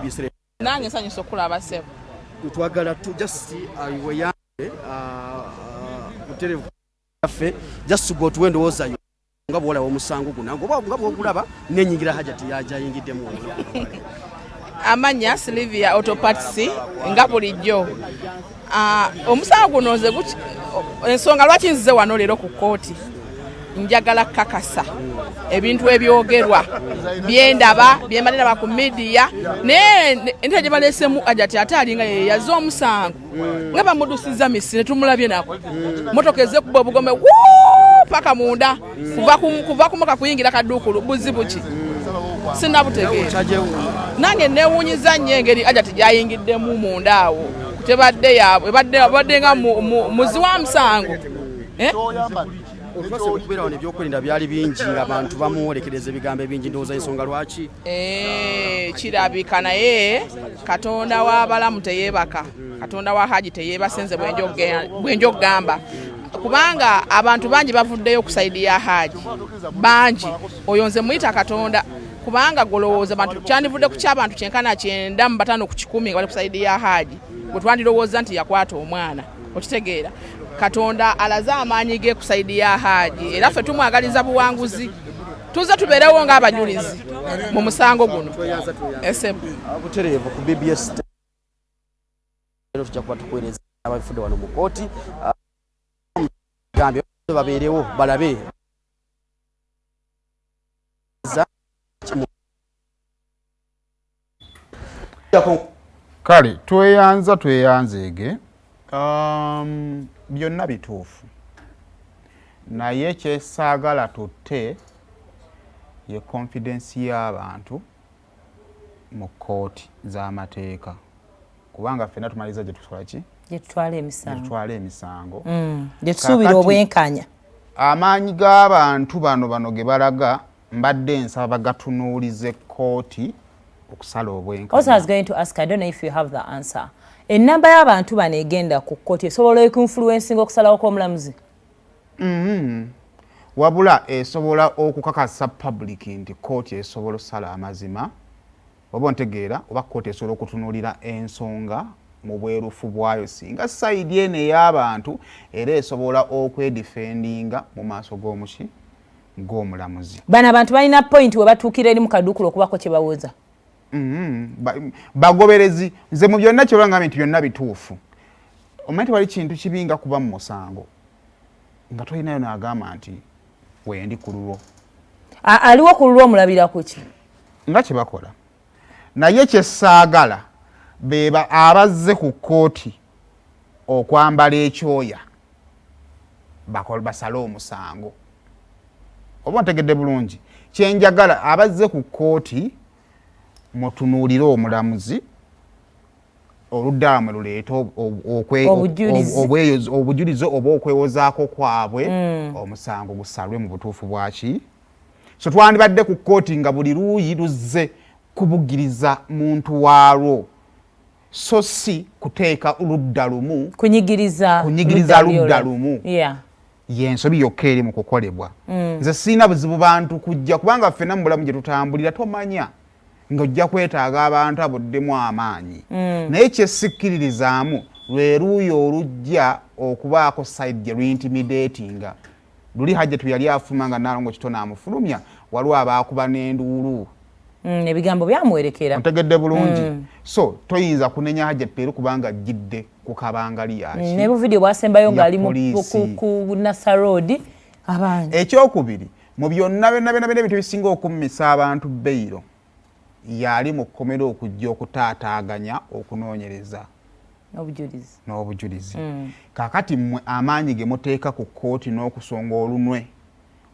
BBC nange nsanyusa okulaba ssebo twagala tu just weyambe buterevu yaffe just go to endowooza nga bwolaba omusango guno nga bwogulaba nenyingira Hajati yajayingiddemu amanya Sylvia Autopatsi nga bulijjo omusango guno nze ensonga lwaki nzize wano leero ku kooti njagala kakasa ebintu ebyogerwa byendaba byembalira ku media ne ntaje balesemu Hajati ate alinga yazo omusango nga bamudusiza misine tumulabye nako motoka eze kuba obugome paka munda kuva kumaka kuyingira kadukulu buzibuki sinabutegeera nange newunyiza nnyo engeri Hajati gyayingiddemu munda awo tebadde yaabwe badde nga muzi wa musango olwase okubeera wano ebyokwerinda byali bingi abantu bamuwolekereza ebigambo ebingi ndowooza ensonga lwaki kirabika naye Katonda w'abalamu teyeebaka Katonda wa Haji teyeebasenze bwenjo okugamba kubanga abantu bangi bavuddeyo okusaidiya Haji bangi oyo nze muyita Katonda kubanga golowooza abantu kyandivudde ku ky'abantu 9 mu 5 ku 10 nga bali kusaidiya Haji bwe twandirowooza nti yakwata omwana okitegeera Katonda alaza amaanyi ge kusaidiya Haji era ffe tumwagaliza buwanguzi tuze tubeerewo ng'abanyulizi mu musango guno butereevu ku BBS tujja kuba tukuweereza abafudde wano mu kooti gambye babeerewo balabe kale tweyanzeege byonna bituufu naye kyesaagala tutte ye confidence y'abantu mu kooti z'amateeka kubanga ffenna tumaliza gye tukola ki gye tutwala emisango gye tusuubira obwenkanya amaanyi g'abantu bano ge balaga mbadde nsaba bagatunuulize kooti okusala obwenkanya. Also, I was going to ask, I don't know if you have the answer. Enamba y'abantu bano egenda ku kooti esobola okuinfluencinga okusalawo kw'omulamuzi? Wabula esobola okukakasa public nti kooti esobola okusala amazima oba ontegeera oba kooti esobola okutunuulira ensonga mu bwerufu bwayo singa sayidi eno ey'abantu era esobola okwedifendinga mu maaso g'omulamuzi. Bano abantu balina point we batuukira eri mu kaduukulu okubako kye bawooza. Bagoberezi nze mu byonna kyolanga nti byonna bituufu. Omanyi wali kintu kibi nga kuba mu musango nga tolinayo n'agamba nti wendi ku lulwo. Aliwo ku lulwo omulabira ku ki? Nga kye bakola. Naye kye saagala beba abazze ku kooti okwambala ekyoya basale omusango. Oba ntegedde bulungi. Kyenjagala abazze ku kooti mutunuulire omulamuzi oludda mwe luleeta obujulizi oba okwewozaako kwabwe omusango gusalwe mu butuufu bwaki. So twandibadde ku kooti nga buli luuyi luzze kubugiriza muntu waalwo so si kuteeka ludda lumu kunyigiriza ludda lumu yensobi yokka eri mu kukolebwa. Nze sirina buzibu bantu kujja kubanga ffenna mu bulamu gye tutambulira tomanya ng'ojja kwetaaga abantu aboddemu amaanyi. Naye kyesikkiririzaamu lwe luuyi olujja okubaako side gye luintimidatinga. Luli Hajjatu yali afuluma nga Nalongo Kitona amufulumya waliwo abaakuba n'enduulu. Ebigambo byamuwerekera. Ontegedde bulungi. So toyinza kunenya Hajjatu leero kubanga ajjidde ku kabangali yaki. Ne buvidiyo bwasembayo ng'ali ku Nasa Road abangi. Ekyokubiri mu byonna bintu bisinga okummisa abantu beyiro yali mu kkomero okujja okutaataaganya okunoonyereza n'obujulizi. Kaakati mmwe amaanyi ge muteeka ku kooti n'okusonga olunwe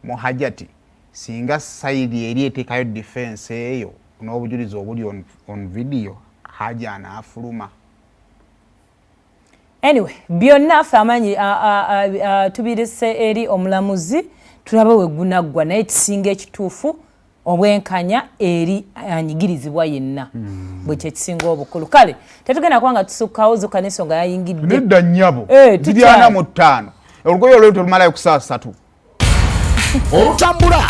mu Hajjati singa sayidi eri eteekayo defense eyo n'obujulizi obuli on video Haji anaafuluma. Anyway, byonna ffe amaanyi tubirese eri omulamuzi tulabe we gunaggwa naye kisinga ekituufu obwenkanya eri anyigirizibwa yenna bwe kyekisinga obukulu. Kale tetugenda kubanga tusukkawo zuka n'ensonga yayingidde nedda nnyabo ziri 45 olugoye olw'olutalo lumalayo ku 3 olutambula